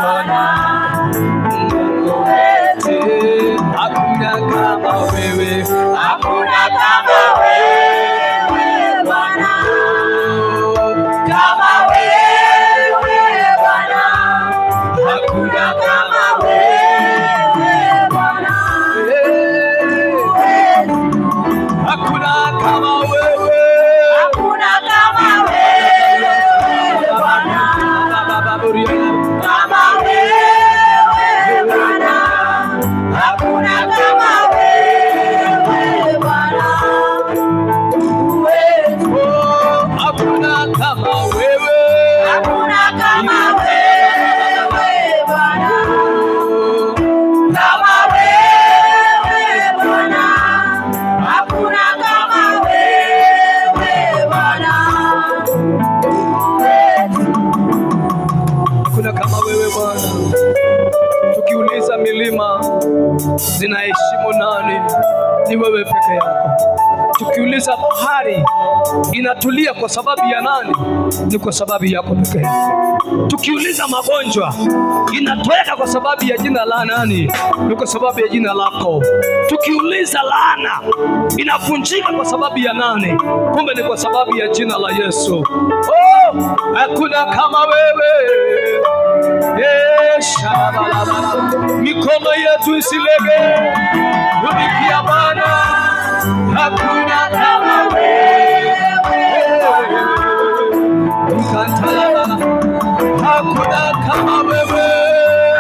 Bwana, Mungu wetu. Hakuna kama wewe, hakuna kama wewe Bwana, kama wewe Bwana, hakuna kama wewe Bwana, hakuna kama wewe, hakuna kama wewe Bwana, kama wewe Bwana, hakuna kama wewe Bwana, hakuna kama wewe, hakuna kama wewe Bwana, kama wewe Bwana, hakuna kama wewe Bwana, hakuna kama wewe Bwana. Tukiuliza milima zinaheshimu nani? Ni wewe peke yako. Tukiuliza bahari inatulia kwa sababu ya nani? Ni kwa sababu yako peke yako. Tukiuliza magonjwa inatoweka kwa sababu ya jina la nani? Ni kwa sababu ya jina lako. Tukiuliza laana inavunjika kwa sababu ya nani? Kumbe ni kwa sababu ya jina la Yesu. Oh, hakuna kama wewe. Mikono yetu isilege, tumikia Bwana. Hakuna kama wewe, hakuna kama wewe,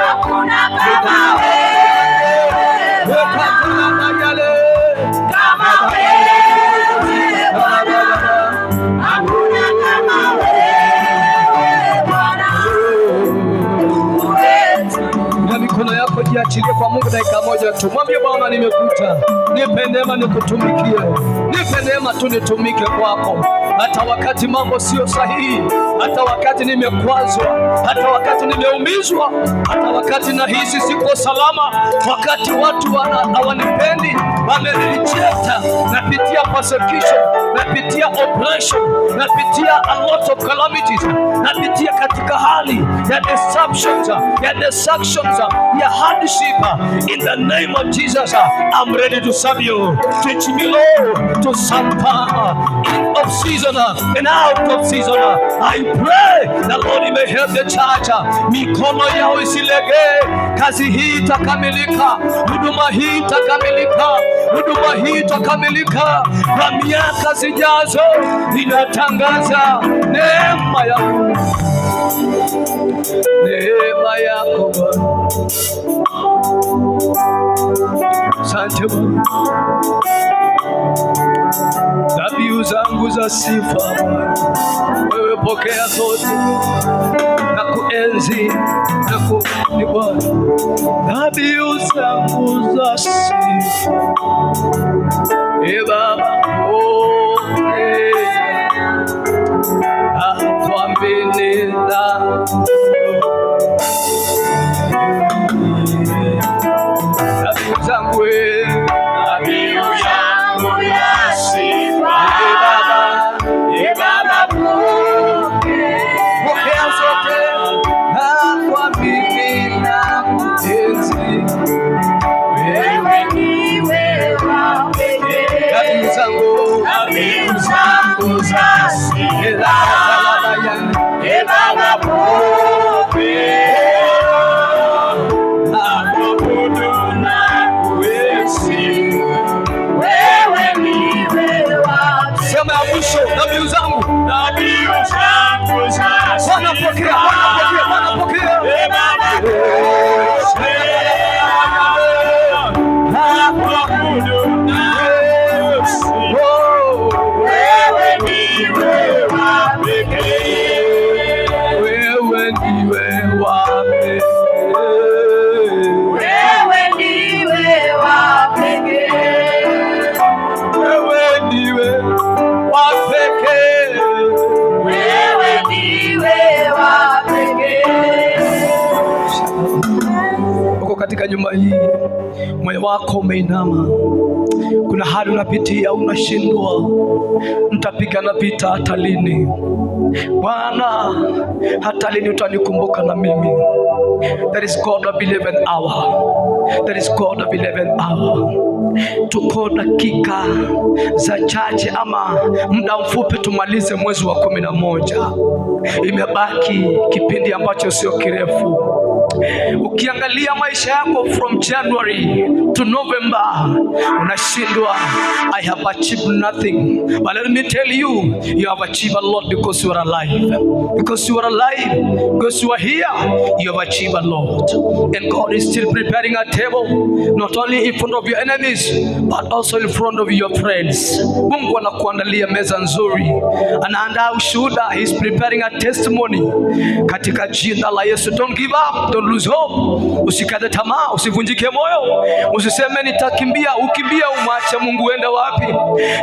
hakuna kama wewe, kama wewe Bwana, hakuna kama wewe Bwana. Na mikono yako jiachilie kwa Mungu dakika moja tu. Mwambie Bwana, nimekuja, nipe neema nikutumikie, nipe neema tu nitumike kwako, hata wakati mambo sio sahihi, hata wakati nimekwazwa, hata wakati nimeumizwa, hata wakati nahisi siko salama, wakati watu hawanipendi, wamenireject, napitia persecution, napitia oppression, napitia a lot of calamities, napitia katika hali ya deceptions, ya hardship. In the name of Jesus, I'm ready to serve you. Teach me, Lord, to suffer in off season and out of season. I pray the Lord may help the church. Mikono yao isilege, kazi hii itakamilika, huduma hii itakamilika, huduma hii itakamilika kwa miaka zijazo. Ninatangaza neema yako, neema yako Bwana. Asante Bwana. Dhabihu zangu za sifa wewe pokea zote, na kuenzi na kuabudu Bwana. Dhabihu zangu za sifa Baba, kuamini dhabihu zangu, dhabihu yangu ya sifa Baba, pokea zote, kuamini na kuenzi wewe ndiwe wa pekee. Dhabihu zangu za sifa Baba, pokea dhabihu zangu, dhabihu zangu za sifa. Bwana pokea, Bwana pokea, Bwana pokea. Naabudu wewe ndiwe wa pekee, wewe ndiwe wa pekee, wewe ndiwe wa pekee, wewe ndiwe wa pekee, wewe ndiwe wa pekee. katika nyumba hii, moyo wako umeinama, kuna hali unapitia, unashindwa, nitapigana vita hata lini? Bwana, hata lini utanikumbuka na mimi? There is God of 11 hour. There is God of 11 hour. Tuko dakika za chache ama muda mfupi tumalize mwezi wa 11. Imebaki kipindi ambacho sio kirefu. Ukiangalia maisha yako from January to November, unashindwa, I have achieved nothing. But let me tell you, you have achieved a lot because you are alive. Because you are alive, because you are here, you have achieved a lot. And God is still preparing a table, not only in front of your enemies, but also in front of your friends. Mungu anakuandalia meza nzuri, anaandaa ushuhuda. He is preparing a testimony katika jina la Yesu. Don't give up, don't lose hope. Usikate tamaa, usivunjike moyo, usiseme nitakimbia. Ukimbia umwache Mungu, uende wapi?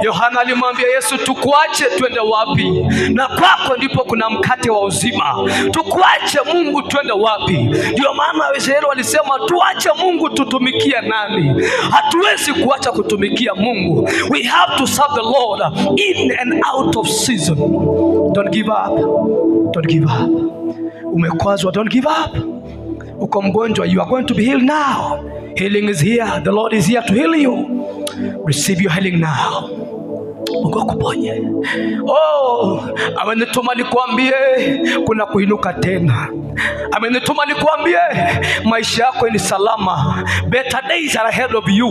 Yohana alimwambia Yesu, tukuache twende wapi? Na kwako ndipo kuna mkate wa uzima. Tukuache Mungu twende wapi? Ndio maana Waisraeli walisema, tuache Mungu tutumikie nani? Hatuwezi kuacha kutumikia Mungu. We have to serve the Lord in and out of season. Don't give up. Don't give up. Umekwazwa, don't give up. Uko mgonjwa, you are going to be healed now. Healing is here. The Lord is here to heal you. Receive your healing now. Mungu akuponye. Amenituma nikwambie kuna kuinuka tena. Amenituma nikwambie maisha yako ni salama. Better days are ahead of you.